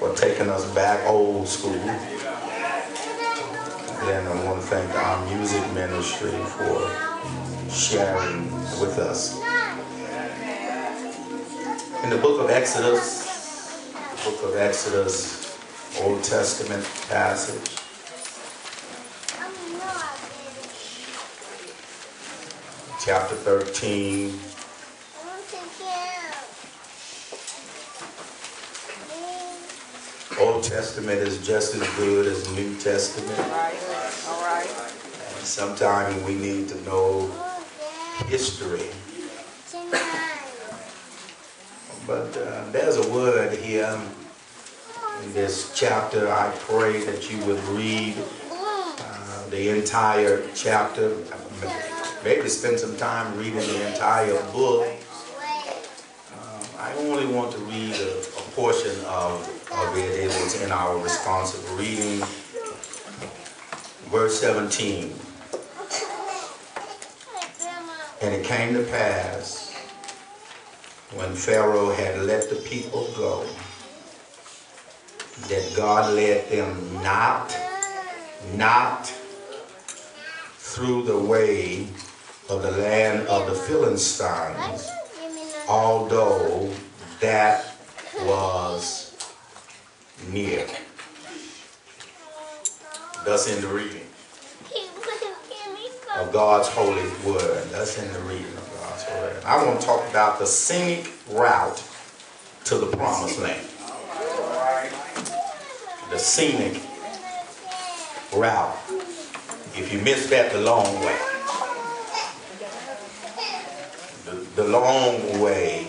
for taking us back old school. Then I want to thank our music ministry for sharing with us. In the book of Exodus, Old Testament passage, chapter 13. Old Testament is just as good as New Testament. All right. And sometimes we need to know history. But there's a word here in this chapter. I pray that you would read the entire chapter. Maybe spend some time reading the entire book. I only want to read a portion of it. It was in our responsive reading. Verse 17. And it came to pass, when Pharaoh had let the people go, that God led them not through the way of the land of the Philistines, although that was near. Thus in the reading of God's holy word. That's in the reading of God's word. I want to talk about the scenic route to the promised land. The scenic route. If you miss that, the long way. The long way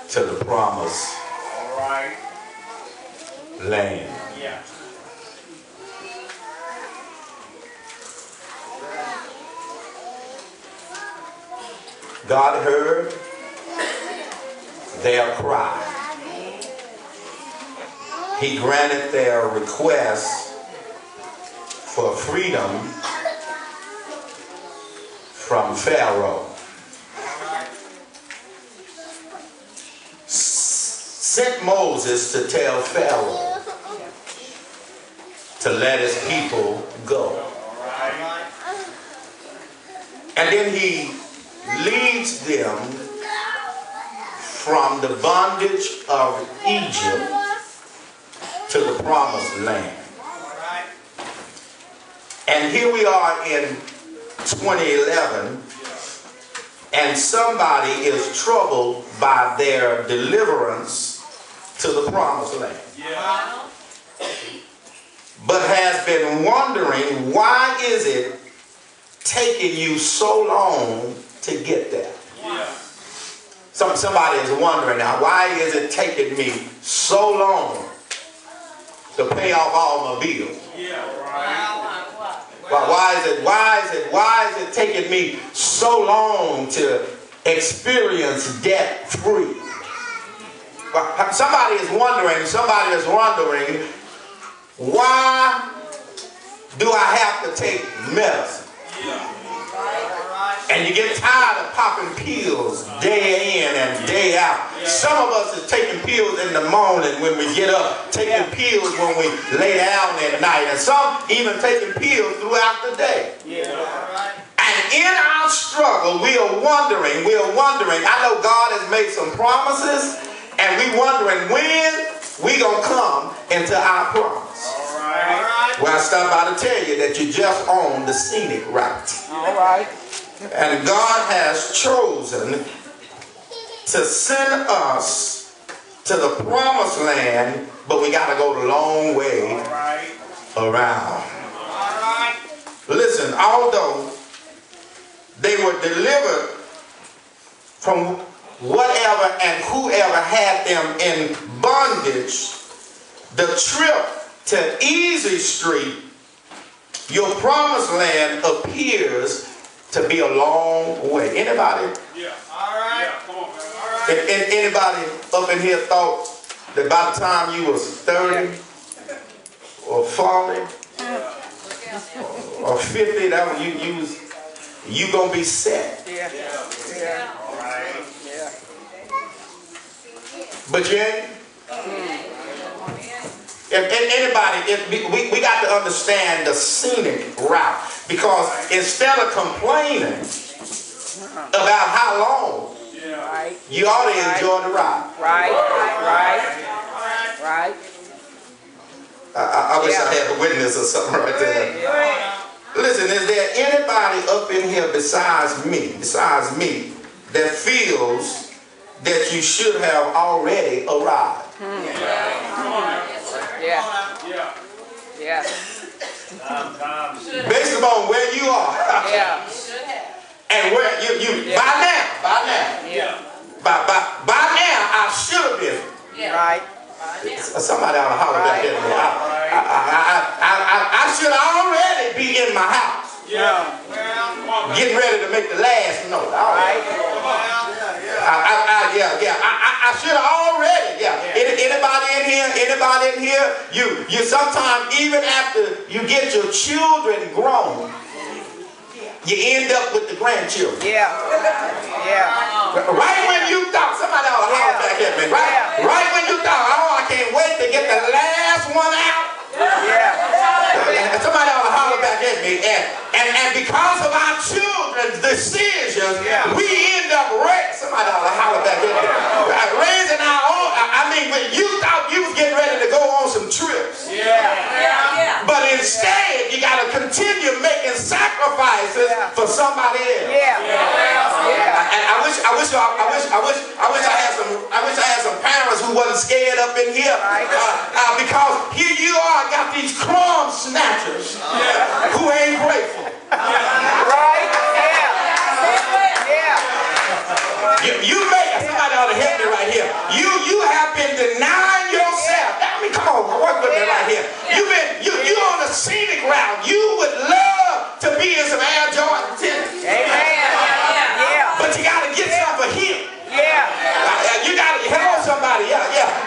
to the promised land. God heard their cry. He granted their request for freedom from Pharaoh. Sent Moses to tell Pharaoh to let his people go. And then he leads them from the bondage of Egypt to the promised land. And here we are in 2011, and somebody is troubled by their deliverance to the promised land. But has been wondering, why is it taking you so long to get there? Somebody is wondering now, why is it taking me so long to pay off all my bills? Why is it taking me so long to experience debt free? Somebody is wondering, why do I have to take medicine? And you get tired of popping pills day in and day out. Some of us is taking pills in the morning when we get up, taking pills when we lay down at night, and some even taking pills throughout the day. And in our struggle, we are wondering, I know God has made some promises, and we're wondering when we going to come into our promise. Well, I stopped by to tell you that you're just on the scenic route. And God has chosen to send us to the promised land, but we got to go the long way around. Listen, although they were delivered from whatever and whoever had them in bondage, the trip to Easy Street, your promised land, appears to be a long way. Anybody? Anybody up in here thought that by the time you was 30 or 40 or 50, that when you gonna be set? But you ain't. If anybody, we got to understand the scenic route, because instead of complaining about how long, you ought to enjoy the ride. Right. I wish I had a witness or something right there. Listen, is there anybody up in here besides me, that feels that you should have already arrived? Based upon where you are. And where you by now. By now I should have been. Somebody ought to holler back at me. I should already be in my house. Getting ready to make the last note. I should have already. Anybody in here, you sometimes, even after you get your children grown, you end up with the grandchildren. Right when you thought, somebody ought to holler back at me. Right when you thought, oh, I can't wait to get the last one out. Somebody ought to holler back at me. And because of our children's decisions, we end up somebody ought to holler back at me. Raising our own. I mean, when you thought you was getting ready to go on some trips. But instead, you got to continue making sacrifices for somebody else. And I wish I had some parents who wasn't scared up in here, because here you are, got these crumb snatchers who ain't grateful. You make somebody ought to help me right here. You have been denying yourself. I mean, come on, work with me right here. You on the scenic route. You would love to be in some Air Jordan tennis. But you got to get some for him. You got to help somebody.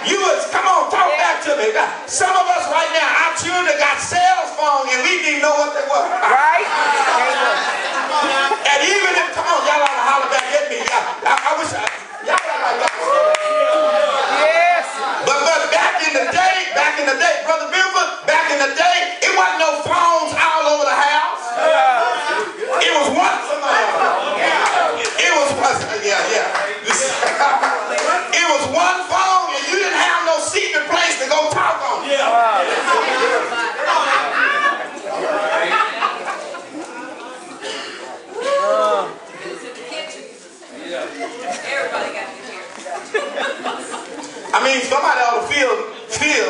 You was, come on, talk back to me. Some of us right now, our children got cell phones and we didn't even know what they were. And even if, come on, y'all ought to holler back at me. I wish y'all like that. But back in the day, Brother Buford, back in the day, it wasn't no phones all over the house. It was one. It was it was one phone, and you didn't have no secret place to go talk on. Everybody got to hear. I mean, somebody ought to feel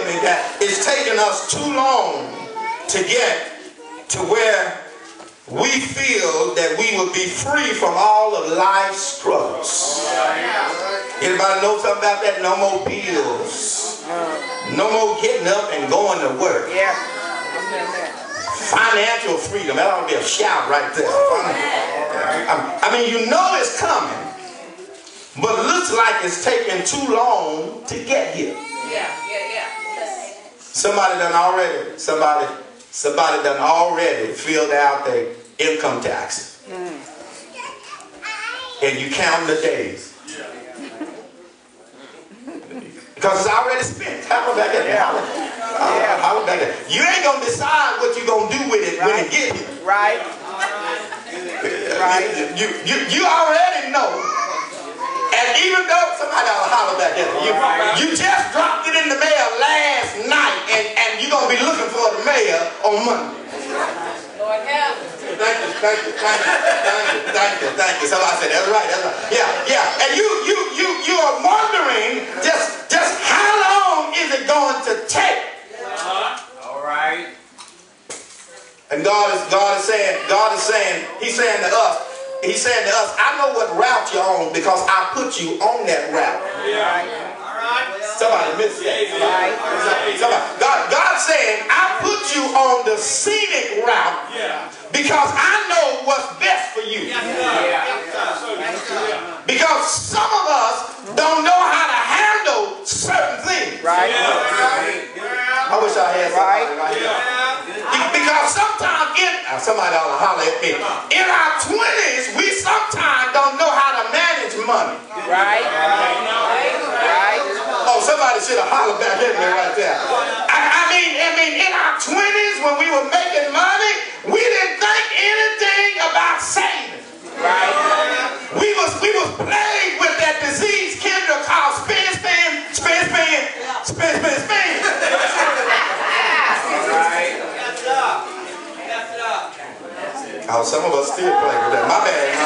me that it's taken us too long to get to where we feel that we will be free from all of life's struggles. Anybody know something about that? No more bills. No more getting up and going to work. Financial freedom. That ought to be a shout right there. I mean, you know it's coming, but it looks like it's taking too long to get here. Somebody done already filled out their income taxes. And you count the days. Because it's already spent. Holler back at me. Holler back at me. You ain't going to decide what you're going to do with it when it gets here. You already know. And even though somebody ought to holler back at me, you just dropped it in the mail last night, and you're going to be looking for the mail on Monday. Lord help. Thank you. Somebody said, that's right. And you are wondering just how long is it going to take? All right. And God is saying, He's saying to us, I know what route you're on because I put you on that route. Somebody missed that. God's saying, I put you on the scenic route because I know what's best for you. Because some of us don't know how to handle certain things. I wish I had somebody right here. Because sometimes, somebody ought to holler at me, in our 20s, we sometimes don't know how to manage money. Somebody should have hollered back at me right there. I mean, in our 20s when we were making money, we didn't think anything about saving. Right? We was plagued with that disease Kendra called spin. Right. Oh, some of us still play with that. My bad.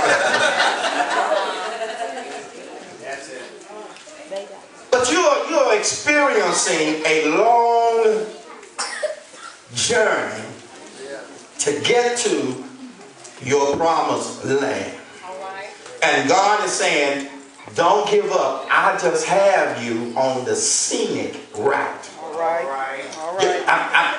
That's it. But you're experiencing a long journey to get to your promised land. And God is saying, don't give up. I just have you on the scenic route. All right. All right.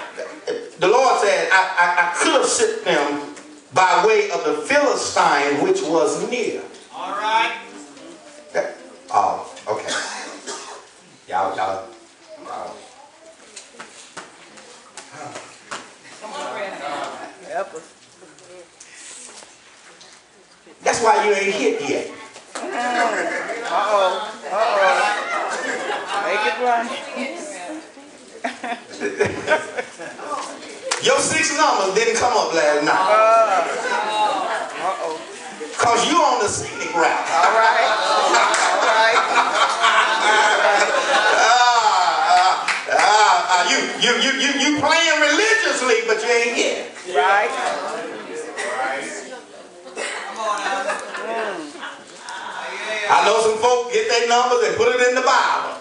The Lord said, I could have sent them by way of the Philistine, which was near. All right. Oh, okay. Y'all. Help us. That's why you ain't hit yet. Make it run. Your 6 numbers didn't come up last night. Because you on the scenic route. All right. You playing religiously, but you ain't here. Right. I know some folk get their numbers and put it in the Bible.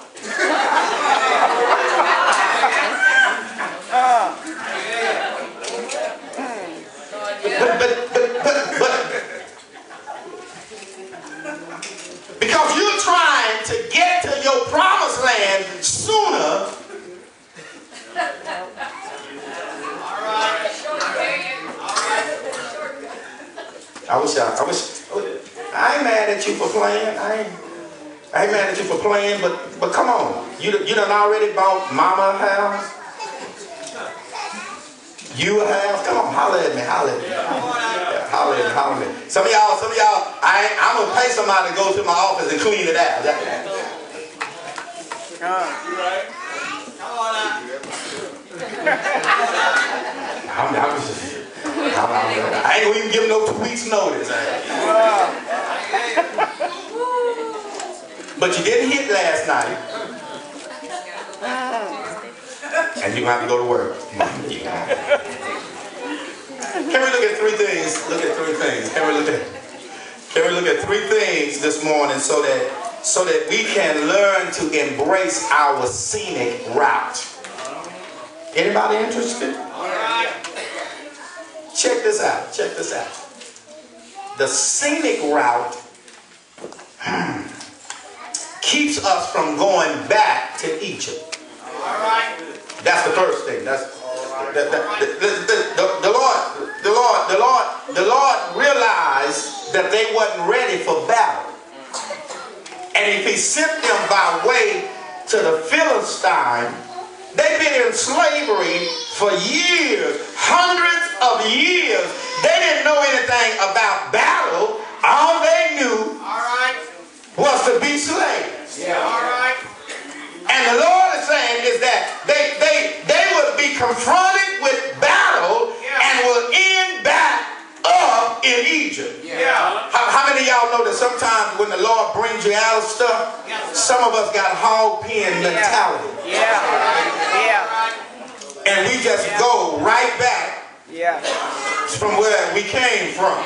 But because you're trying to get to your promised land sooner. I ain't mad at you for playing. I ain't mad at you for playing, but come on. You done already bought mama a house? You a house? Come on, holler at me. Holler at me. Some of y'all, I'm gonna pay somebody to go to my office and clean it out. I ain't gonna even give no 2 weeks notice. But you didn't hit last night. And you have to go to work. Can we look at 3 things? Can we look at 3 things this morning so that we can learn to embrace our scenic route? Anybody interested? Check this out. The scenic route keeps us from going back to Egypt. That's the first thing. The Lord realized that they wasn't ready for battle. And if he sent them by way to the Philistine, they've been in slavery for years, hundreds of years. They didn't know anything about battle. All they knew was to be slaves. And the Lord is saying is that they would be confronted with battle and will end back up in Egypt. How many of y'all know that sometimes when the Lord brings you out of stuff, some of us got hog pen mentality. And we just go right back from where we came from.